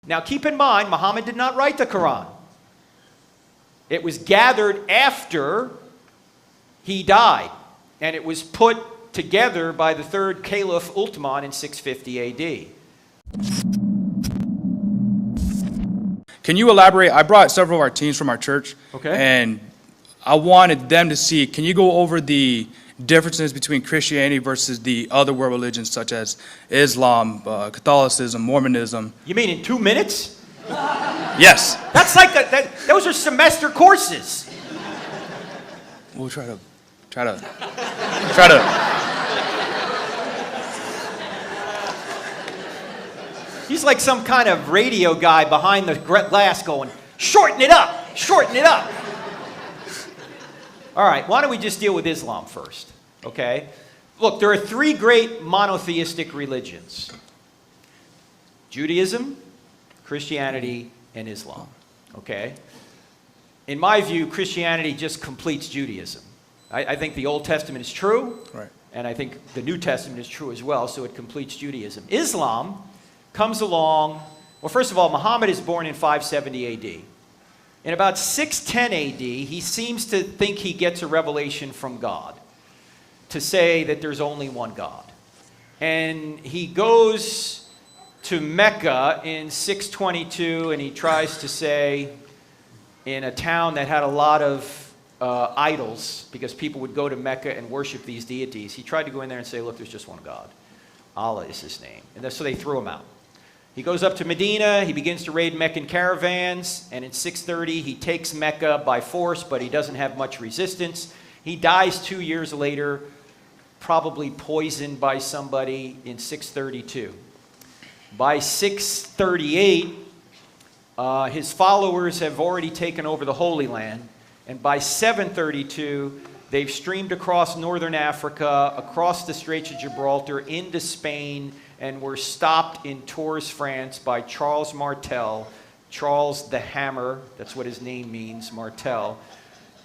Now keep in mind, Muhammad did not write the Quran. It was gathered after he died, and it was put together by the third Caliph Uthman in 650 AD. Can you elaborate? I brought several of our teams from our church, and I wanted them to see, can you go over the differences between Christianity versus the other world religions such as Islam, Catholicism, Mormonism? You mean in 2 minutes? Yes. That's like those are semester courses. We'll try to. He's like some kind of radio guy behind the glass going, shorten it up, shorten it up. All right, why don't we just deal with Islam first, okay? Look, there are three great monotheistic religions: Judaism, Christianity, and Islam, okay? In my view, Christianity just completes Judaism. I think the Old Testament is true, right, and I think the New Testament is true as well, so it completes Judaism. Islam comes along, well, first of all, Muhammad is born in 570 AD. In about 610 AD, he seems to think he gets a revelation from God to say that there's only one God. And he goes to Mecca in 622, and he tries to say, in a town that had a lot of idols, because people would go to Mecca and worship these deities, he tried to go in there and say, look, there's just one God. Allah is his name. And so they threw him out. He goes up to Medina, he begins to raid Meccan caravans, and in 630 he takes Mecca by force, but he doesn't have much resistance. He dies 2 years later, probably poisoned by somebody in 632. By 638, his followers have already taken over the Holy Land, and by 732, they've streamed across northern Africa, across the Straits of Gibraltar, into Spain, and were stopped in Tours, France by Charles Martel, Charles the Hammer, that's what his name means, Martel.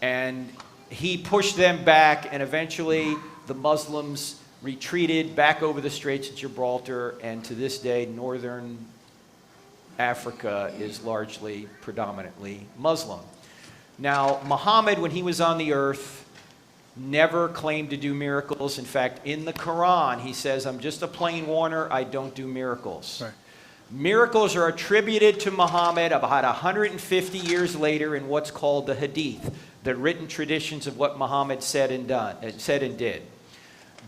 And he pushed them back, and eventually the Muslims retreated back over the Straits of Gibraltar, and to this day, northern Africa is largely, predominantly Muslim. Now, Muhammad, when he was on the earth, never claimed to do miracles. In fact, in the Quran, he says, I'm just a plain warner, I don't do miracles. Right. Miracles are attributed to Muhammad about 150 years later in what's called the Hadith, the written traditions of what Muhammad said and did.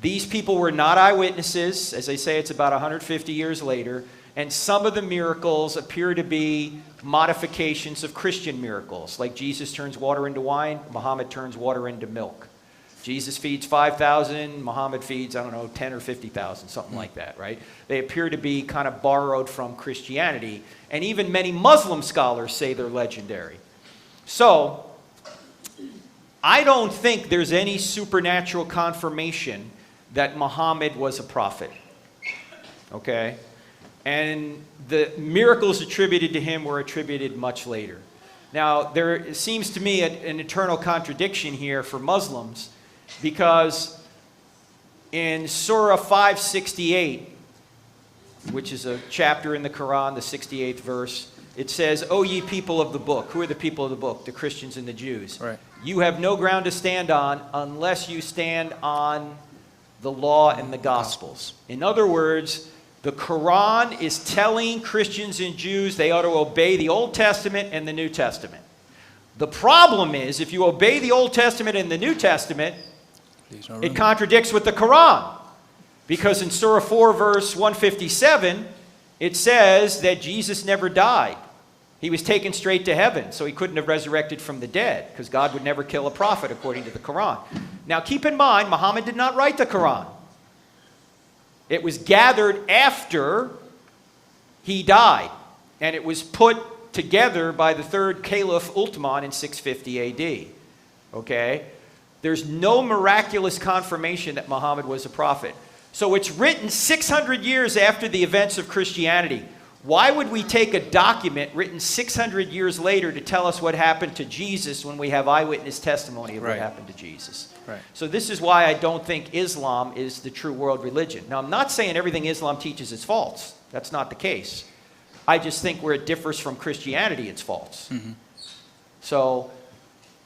These people were not eyewitnesses. As I say, it's about 150 years later. And some of the miracles appear to be modifications of Christian miracles, like Jesus turns water into wine, Muhammad turns water into milk. Jesus feeds 5,000, Muhammad feeds, 10 or 50,000, something like that, right? They appear to be kind of borrowed from Christianity, and even many Muslim scholars say they're legendary. So, I don't think there's any supernatural confirmation that Muhammad was a prophet, okay? And the miracles attributed to him were attributed much later. Now, there seems to me an eternal contradiction here for Muslims, because in Surah 568, which is a chapter in the Quran, the 68th verse, it says, O ye people of the book. Who are the people of the book? The Christians and the Jews. Right. You have no ground to stand on unless you stand on the law and the Gospels. In other words, the Quran is telling Christians and Jews they ought to obey the Old Testament and the New Testament. The problem is, if you obey the Old Testament and the New Testament, it contradicts with the Quran. Because in Surah 4, verse 157, it says that Jesus never died. He was taken straight to heaven, so he couldn't have resurrected from the dead, because God would never kill a prophet, according to the Quran. Now, keep in mind, Muhammad did not write the Quran. It was gathered after he died, and it was put together by the third Caliph Uthman in 650 AD. Okay? There's no miraculous confirmation that Muhammad was a prophet. So it's written 600 years after the events of Christianity. Why would we take a document written 600 years later to tell us what happened to Jesus when we have eyewitness testimony of what happened to Jesus? Right. So this is why I don't think Islam is the true world religion. Now, I'm not saying everything Islam teaches is false. That's not the case. I just think where it differs from Christianity, it's false. So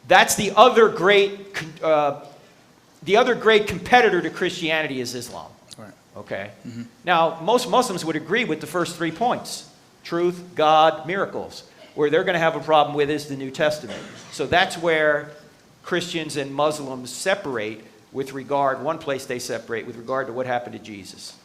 that's the other great competitor to Christianity is Islam. Right. Okay. Now, most Muslims would agree with the first 3 points: truth, God, miracles. Where they're going to have a problem with is the New Testament. So that's where Christians and Muslims separate with regard, one place they separate with regard to what happened to Jesus.